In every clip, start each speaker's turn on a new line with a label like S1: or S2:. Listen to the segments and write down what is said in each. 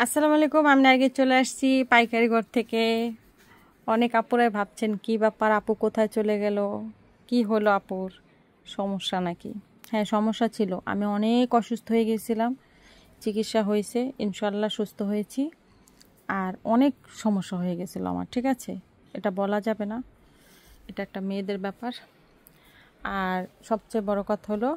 S1: আসসালামু আলাইকুম। আমি নার্গিস চলে আসছি পাইকারি ঘর থেকে। অনেক আপুরাই ভাবছেন কি ব্যাপার, আপু কোথায় চলে গেল, কি হলো আপুর, সমস্যা নাকি? হ্যাঁ, সমস্যা ছিল। আমি অনেক অসুস্থ হয়ে গেছিলাম, চিকিৎসা হয়েছে, ইনশাল্লাহ সুস্থ হয়েছি। আর অনেক সমস্যা হয়ে গেছিলো আমার, ঠিক আছে? এটা বলা যাবে না, এটা একটা মেয়েদের ব্যাপার। আর সবচেয়ে বড় কথা হলো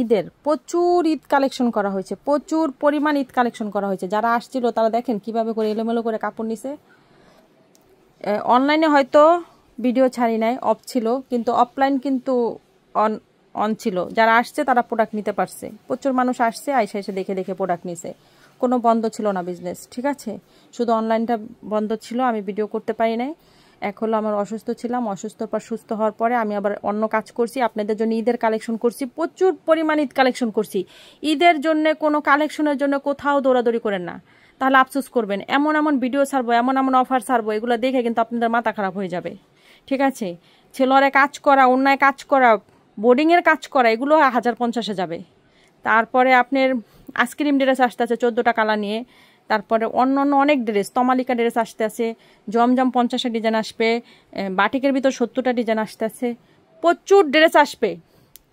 S1: ঈদের প্রচুর ঈদ কালেকশন করা হয়েছে, প্রচুর পরিমাণ ঈদ কালেকশন করা হয়েছে। যারা আসছিল তারা দেখেন কিভাবে করে এলোমেলো করে কাপড় নিছে। অনলাইনে হয়তো ভিডিও ছাড়ি নাই, অফ ছিল, কিন্তু অফলাইন কিন্তু অন অন ছিল। যারা আসছে তারা প্রোডাক্ট নিতে পারছে, প্রচুর মানুষ আসছে, আইসা এসে দেখে দেখে প্রোডাক্ট নিছে। কোনো বন্ধ ছিল না বিজনেস, ঠিক আছে? শুধু অনলাইনটা বন্ধ ছিল, আমি ভিডিও করতে পারি নাই। এক হলো আমার অসুস্থ ছিলাম, অসুস্থর পর সুস্থ হওয়ার পরে আমি আবার অন্য কাজ করছি, আপনাদের জন্য ঈদের কালেকশন করছি, প্রচুর পরিমাণ ঈদ কালেকশন করছি। ঈদের জন্য কোনো কালেকশনের জন্য কোথাও দৌড়াদৌড়ি করেন না, তাহলে আফসোস করবেন। এমন এমন ভিডিও ছাড়বো, এমন এমন অফার ছাড়বো, এগুলো দেখে কিন্তু আপনাদের মাথা খারাপ হয়ে যাবে, ঠিক আছে? ছেলেরে কাজ করা, অন্যায় কাজ করা, বোর্ডিংয়ের কাজ করা, এগুলো 1050-এ যাবে। তারপরে আপনার আইসক্রিম ড্রেস আসতে আছে 14টা কালার নিয়ে। তারপরে অন্য অন্য অনেক ড্রেস, তমালিকা ড্রেস আসতে আছে, জমজম 50টা ডিজাইন আসবে, বাটিকের ভিতর 70টা ডিজাইন আসতে আছে, প্রচুর ড্রেস আসবে,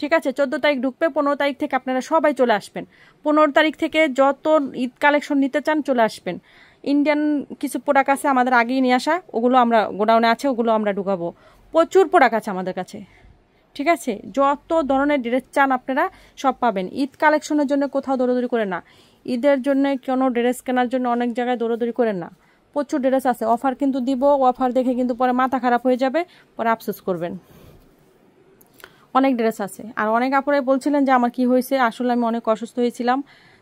S1: ঠিক আছে? 14 তারিখ ঢুকবে, 15 তারিখ থেকে আপনারা সবাই চলে আসবেন। 15 তারিখ থেকে যত ঈদ কালেকশন নিতে চান চলে আসবেন। ইন্ডিয়ান কিছু প্রোডাক্ট আছে আমাদের আগেই নিয়ে আসা, ওগুলো আমরা গোডাউনে আছে, ওগুলো আমরা ঢুকাবো। প্রচুর প্রোডাক্ট আছে আমাদের কাছে, ঠিক আছে? যত ধরনের ড্রেস চান আপনারা সব পাবেন। ঈদ কালেকশনের জন্য কোথাও দৌড়াদৌড়ি করে না, ঈদের জন্য কোনো ড্রেস কেনার জন্য অনেক জায়গায় দৌড়াদৌড়ি করেন না। প্রচুর ড্রেস আছে, অফার কিন্তু দিব, অফার দেখে কিন্তু পরে মাথা খারাপ হয়ে যাবে, পরে আফসোস করবেন। অনেক ড্রেস আছে। আর অনেক আপুরাই বলছিলেন যে আমার কি হয়েছে, আসলে আমি অনেক অসুস্থ হয়েছিলাম,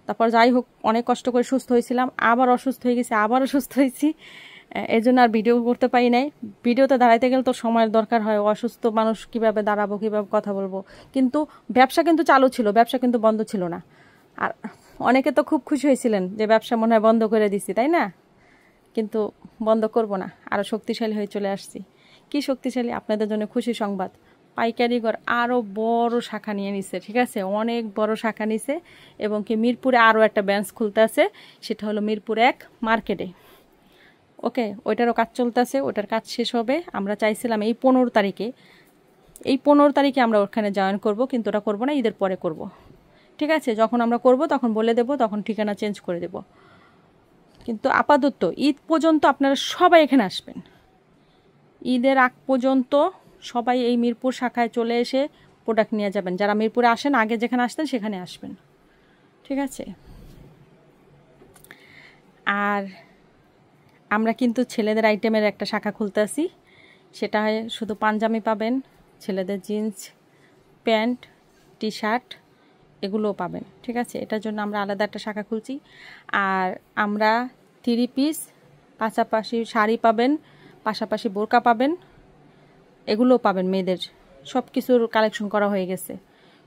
S1: তারপর যাই হোক অনেক কষ্ট করে সুস্থ হয়েছিলাম, আবার অসুস্থ হয়ে গেছি, আবার অসুস্থ হয়েছি। এই জন্য আর ভিডিও করতে পারি নাই। ভিডিওতে দাঁড়াইতে গেলে তো সময়ের দরকার হয়, অসুস্থ মানুষ কিভাবে দাঁড়াবো, কিভাবে কথা বলবো। কিন্তু ব্যবসা কিন্তু চালু ছিল, ব্যবসা কিন্তু বন্ধ ছিল না। আর অনেকে তো খুব খুশি হয়েছিলেন যে ব্যবসা মনে হয় বন্ধ করে দিছি, তাই না? কিন্তু বন্ধ করব না, আরও শক্তিশালী হয়ে চলে আসছি। কি শক্তিশালী? আপনাদের জন্য খুশি সংবাদ, পাইকারি ঘর আরও বড় শাখা নিয়ে নিছে, ঠিক আছে? অনেক বড় শাখা নিছে, এবং কি মিরপুরে আরও একটা ব্রাঞ্চ খুলতে আছে, সেটা হলো মিরপুর 1 মার্কেটে। ওকে, ওইটারও কাজ চলতেছে, ওইটার কাজ শেষ হবে। আমরা চাইছিলাম এই 15 তারিখে আমরা ওখানে জয়েন করব, কিন্তু ওটা করবো না, ঈদের পরে করব, ঠিক আছে? যখন আমরা করব তখন বলে দেব, তখন ঠিকানা চেঞ্জ করে দেব। কিন্তু আপাতত ঈদ পর্যন্ত আপনারা সবাই এখানে আসবেন। ঈদের আগ পর্যন্ত সবাই এই মিরপুর শাখায় চলে এসে প্রোডাক্ট নিয়ে যাবেন। যারা মিরপুরে আসেন, আগে যেখানে আসতেন সেখানে আসবেন, ঠিক আছে? আর আমরা কিন্তু ছেলেদের আইটেমের একটা শাখা খুলতে আসি, সেটা হয় শুধু পাঞ্জাবি পাবেন, ছেলেদের জিন্স প্যান্ট টি শার্ট এগুলোও পাবেন, ঠিক আছে? এটার জন্য আমরা আলাদা একটা শাখা খুলছি। আর আমরা 3 পিস, পাশাপাশি শাড়ি পাবেন, পাশাপাশি বোরকা পাবেন, এগুলোও পাবেন। মেয়েদের সব কিছুর কালেকশন করা হয়ে গেছে,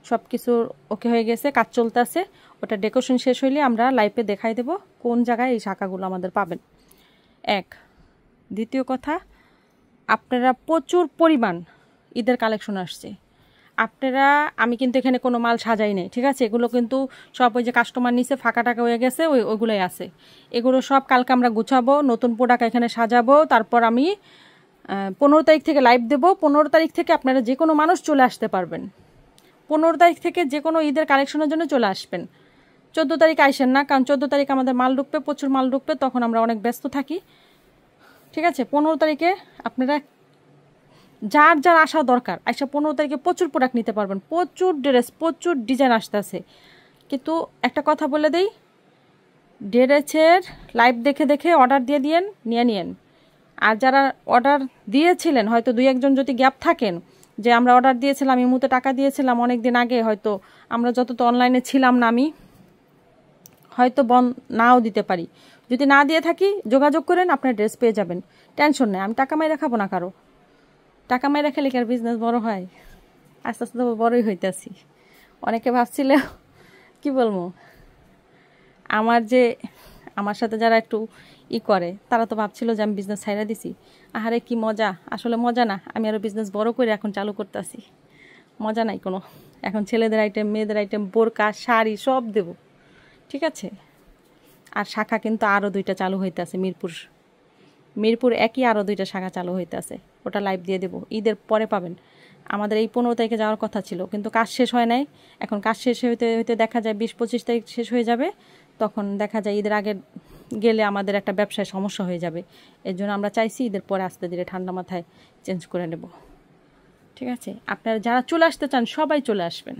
S1: সব কিছুর ওকে হয়ে গেছে, কাজ চলতে আছে। ওটা ডেকোরেশন শেষ হইলে আমরা লাইভে দেখাই দেব কোন জায়গায় এই শাখাগুলো আমাদের পাবেন। এক, দ্বিতীয় কথা, আপনারা প্রচুর পরিমাণ ঈদের কালেকশন আসছে। আপনারা, আমি কিন্তু এখানে কোনো মাল সাজাই নেই, ঠিক আছে? এগুলো কিন্তু সব ওই যে কাস্টমার নিচে ফাঁকা টাকা হয়ে গেছে, ওইগুলোই আছে। এগুলো সব কালকে আমরা গুছাবো, নতুন প্রোডাক্ট এখানে সাজাবো। তারপর আমি 15 তারিখ থেকে লাইভ দেবো। 15 তারিখ থেকে আপনারা যে কোনো মানুষ চলে আসতে পারবেন। 15 তারিখ থেকে যে কোনো ঈদের কালেকশনের জন্য চলে আসবেন। 14 তারিখ আইসেন না, কারণ 14 তারিখ আমাদের মাল ঢুকবে, প্রচুর মাল ঢুকবে, তখন আমরা অনেক ব্যস্ত থাকি, ঠিক আছে? 15 তারিখে আপনারা যার যার আসা দরকার আইসা 15 তারিখে প্রচুর প্রোডাক্ট নিতে পারবেন, প্রচুর ড্রেস, প্রচুর ডিজাইন আসতেছে। কিন্তু একটা কথা বলে দেই, ড্রেসের লাইভ দেখে দেখে অর্ডার দিয়ে নিয়ে নিয়েন। আর যারা অর্ডার দিয়েছিলেন, হয়তো 2-1 জন যদি গ্যাপ থাকেন, যে আমরা অর্ডার দিয়েছিলাম, এই মুহূর্তে টাকা দিয়েছিলাম অনেক দিন আগে, হয়তো আমরা যত তো অনলাইনে ছিলাম না, আমি হয়তো নাও দিতে পারি। যদি না দিয়ে থাকি, যোগাযোগ করেন, আপনার ড্রেস পেয়ে যাবেন, টেনশন নেই। আমি টাকা মাইরা খাবো না কারো, টাকা মাইরা খেলে কি আর বিজনেস বড় হয়? আস্তে আস্তে তো বড়ই হইতেছি। অনেকে ভাবছিল, কি বলবো, আমার সাথে যারা একটু করে, তারা তো ভাবছিল যে আমি বিজনেস ছাইড়া দিছি। আহারে কি মজা! আসলে মজা না, আমি আরও বিজনেস বড় করে এখন চালু করতেছি। মজা নাই কোনো। এখন ছেলেদের আইটেম, মেয়েদের আইটেম, বোরকা, শাড়ি সব দেব, ঠিক আছে? আর শাখা কিন্তু আরও 2টা চালু হইতেছে মিরপুর একই আরও 2টা শাখা চালু হইতেছে, ওটা লাইভ দিয়ে দেবো, ঈদের পরে পাবেন। আমাদের এই 15 তারিখে যাওয়ার কথা ছিল, কিন্তু কাজ শেষ হয় নাই। এখন কাজ শেষ হইতে হইতে দেখা যায় 20-25 তারিখ শেষ হয়ে যাবে, তখন দেখা যায় ঈদের আগে গেলে আমাদের একটা ব্যবসায় সমস্যা হয়ে যাবে। এর জন্য আমরা চাইছি ঈদের পরে আস্তে ধীরে ঠান্ডা মাথায় চেঞ্জ করে নেব। ঠিক আছে, আপনারা যারা চলে আসতে চান সবাই চলে আসবেন।